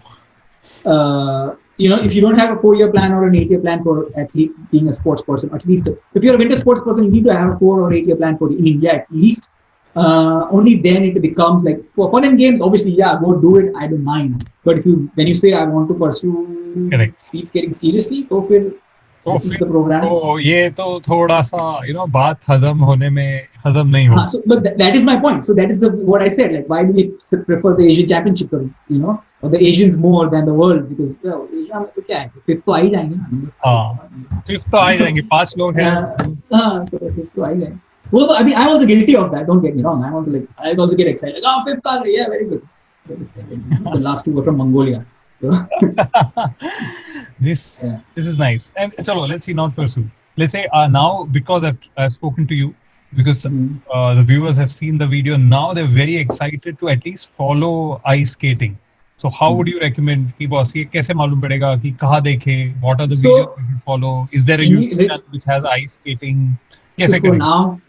If you don't have a 4 year plan or an 8 year plan for athlete being a sports person, at least if you're a winter sports person, you need to have a 4 or 8 year plan for in India at least. Only then it becomes like for fun and games. Obviously, yeah, go do it. I don't mind. But when you say I want to pursue Correct. speed skating seriously, so feel तो this is फिर the program. तो ये तो थोड़ा सा बात हजम होने में हजम नहीं होगी. But that is my point. So that is what I said. Like, why do we prefer the Asian Championship, or the Asians more than the world? Because Asia में तो क्या है, fifth तो आ ही जाएंगे ना. हाँ, fifth तो आ ही जाएंगे, 5 लोग हैं. So fifth तो आ ही जाएंगे. Well, I mean, I'm also guilty of that. Don't get me wrong. I also get excited. Like, oh, fifth आ गई, yeah, very good. The last two were from Mongolia. So, This yeah. this is nice. And chalo, let's see, not pursue. Let's say now, because I've spoken to you, because the viewers have seen the video, now they're very excited to at least follow ice skating. So how would you recommend कि boss ये कैसे मालूम पड़ेगा कि कहाँ देखे? What are the videos we should follow? Is there a YouTube channel which has ice skating? So for now,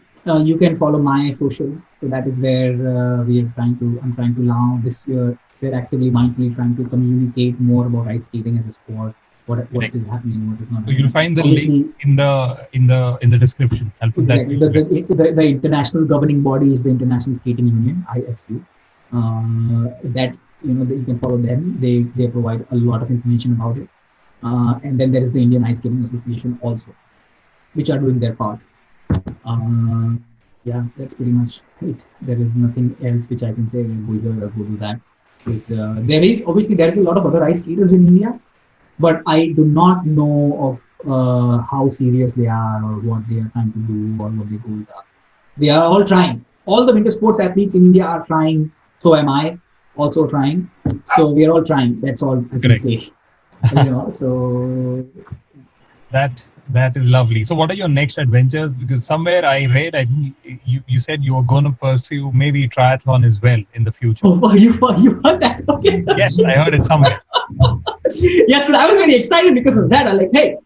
you can follow my social. So that is where I'm trying to now this year. We're actively, mindfully trying to communicate more about ice skating as a sport. What is happening, what is not. So you'll find the Obviously, link in the description. I'll put exactly. that. The international governing body is the International Skating Union (ISU). That you can follow them. They provide a lot of information about it. And then there is the Indian Ice Skating Association also, which are doing their part. Yeah, that's pretty much it. There is nothing else which I can say. Go here or go do that. There is a lot of other ice skaters in India, but I do not know of how serious they are or what they are trying to do or what their goals are. They are all trying. All the winter sports athletes in India are trying. So am I also trying. So we are all trying. That's all I can Correct. say. So That is lovely. So, what are your next adventures? Because somewhere I read, I think you said you were going to pursue maybe triathlon as well in the future. oh, you heard that? Okay. Yes, I heard it somewhere. Yes, so I was very excited because of that. I'm like, hey,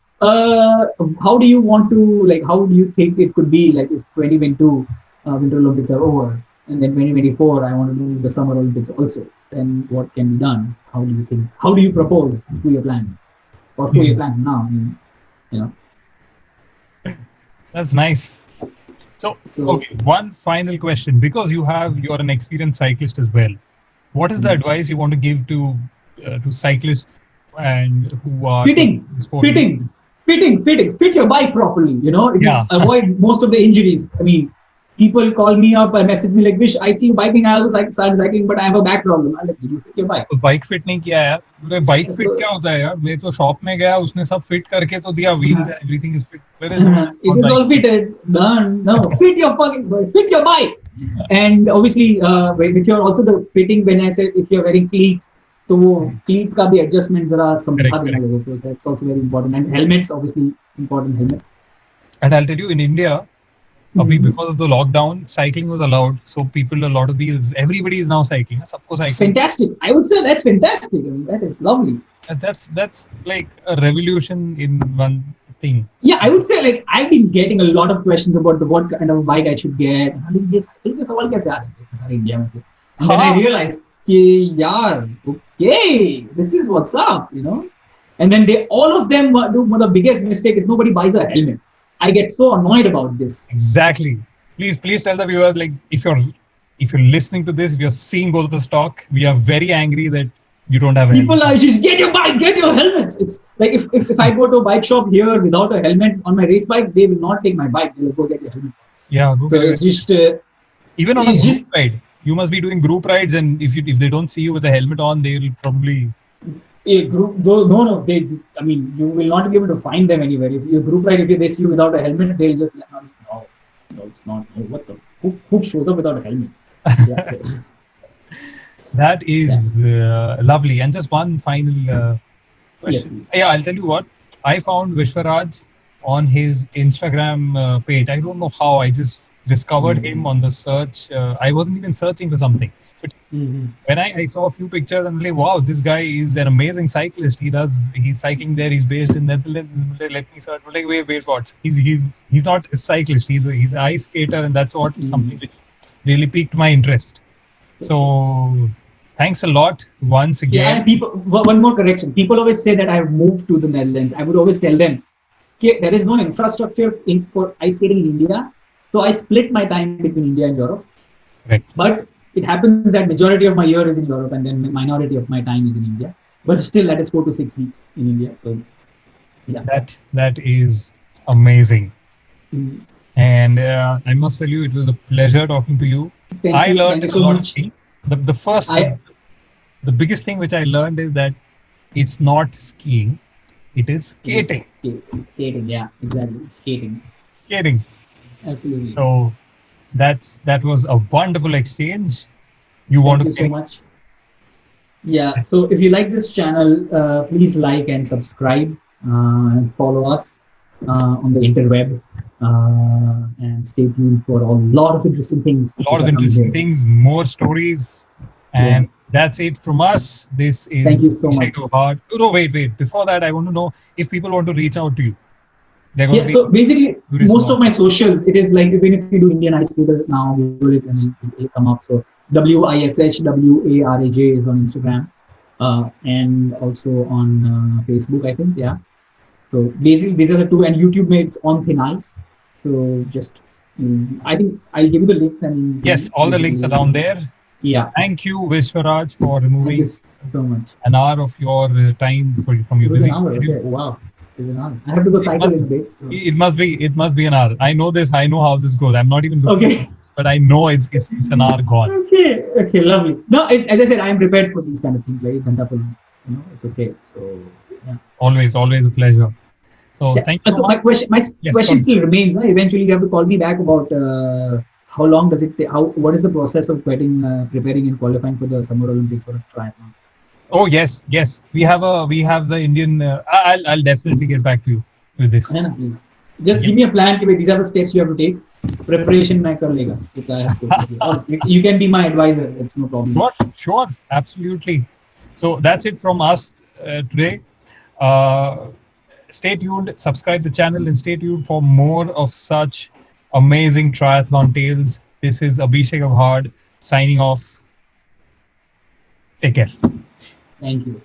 how do you want to like? How do you think it could be like if 2022 Winter Olympics are over, and then 2024 I want to do the Summer Olympics also? Then what can be done? How do you think? How do you propose to your plan or for your Hmm. plan now? I mean, you know. That's nice. So, So okay, one final question. Because you're an experienced cyclist as well. What is the mm, advice you want to give to cyclists and who are fitting, pursuing the sport? fitting, fit your bike properly. It is Yeah, avoid most of the injuries. I mean, people call me up, I message me like, Vish, I see you biking. I also start cycling, but I have a back problem. I'm like, you fit your bike. तो bike fit नहीं किया यार. बोले bike fit So, क्या होता है यार? मैं तो शॉप में गया, उसने सब फिट करके तो दिया, wheels everything is fit. There is no it about is bike. all fitted, done. No, fit your bike. And obviously, if you're also the fitting, when I said if you're wearing cleats, तो वो cleats का भी adjustment जरा समझा Correct, देना correct. लोगों को. That's also very important. And helmets, obviously, important helmets. And I'll tell you, in India, अभी Mhm. because of the lockdown, cycling was allowed. So people, a lot of these, everybody is now cycling. सबको cycling. Fantastic. I would say that's fantastic. I mean, that is lovely. And that's like a revolution in one thing. Yeah, I would say like I've been getting a lot of questions about the what kind of bike I should get. ये cycle के सवाल कैसे आ रहे हैं सारे India में से? And then I हाँ, realized कि यार, okay, this is what's up. And then they all of them do one of the biggest mistake is nobody buys a helmet. I get so annoyed about this. exactly. Please tell the viewers, like, if you're listening to this, if you're seeing both this talk, we are very angry that you don't have a helmet People are on. just get your bike, get your helmets. It's like if I go to a bike shop here without a helmet on my race bike, they will not take my bike. They will go get your helmet. Yeah, go So get it's it. just Even on a it's group just ride, you must be doing group rides, and if they don't see you with a helmet on, they'll probably. a group. No. They. I mean, you will not be able to find them anywhere. If you group ride, if they see you without a helmet, they'll just like, no, it's not. No, what the? Who shows up without a helmet? Yeah. So, That yeah. is lovely. And just one final Yes, question. please. Yeah, I'll tell you what. I found Vishwaraj on his Instagram page. I don't know how. I just discovered him on the search. I wasn't even searching for something. But Mm-hmm. when I saw a few pictures, I'm like, wow, this guy is an amazing cyclist. He's cycling there. He's based in Netherlands. Let me search. I'm like, wait, what? He's not a cyclist. He's an ice skater, and that's what Mm-hmm. something which really piqued my interest. So thanks a lot once Yeah, and again. people. One more correction. People always say that I have moved to the Netherlands. I would always tell them, okay, there is no infrastructure for ice skating in India. So I split my time between India and Europe. Correct. But it happens that majority of my year is in Europe, and then minority of my time is in India. But still, that is 4 to 6 weeks in India. So yeah. That is amazing. Mm. And I must tell you, it was a pleasure talking to you. I Thank learned you a so lot of much. things. The first, I the biggest thing which I learned is that it's not skiing, it is it is skating. skating. Yeah, exactly. Skating. Skating. Absolutely. So that was a wonderful exchange. You want Thank you to so say much. Yeah. So if you like this channel, please like and subscribe and follow us on the interweb. And stay tuned for a lot of interesting things a which lot of are coming interesting here. things, more stories, Yeah. and that's it from us. This Thank is you so much. Go Hard. Oh, no, wait. Before that, I want to know if people want to reach out to you. They're going Yeah, to be so basically, curious most about of my socials, it is like even if you do Indian Ice Skater now, Google it and it'll come up. So WISHWARAJ is on Instagram and also on Facebook, I think. Yeah. So basically, these are the two, and YouTube makes on thin ice. So just, I think I'll give you the links and yes, all the links are down there. yeah. Thank you, Vishwaraj, for Thank you removing so much. an hour of your time from It your was an busy hour. schedule. Okay. Wow. It was an hour. I have to go It cycle must, in a bit. So. it must be an hour. I know this. I know how this goes. I'm not even looking at it, Okay. but I know it's an hour gone. Okay, lovely. No, as I said, I am prepared for these kind of things. Like it's okay. So yeah. Always a pleasure. So Yeah. thank you so So my much. question, my Yeah, question sorry. still remains. Eventually, you have to call me back about how long does it take? What is the process of getting preparing and qualifying for the Summer Olympics for a triathlon? Oh yes. We have the Indian. I'll definitely get back to you with this. Yeah, na, please. Just Yep. give me a plan. कि these are the steps you have to take. Preparation मैं कर लेगा. Which I have to. Or you can be my advisor. It's no problem. Sure, absolutely. So that's it from us today. Uh, Stay tuned, subscribe the channel, and stay tuned for more of such amazing triathlon tales. This is Abhishek of Hard signing off. Take care. Thank you.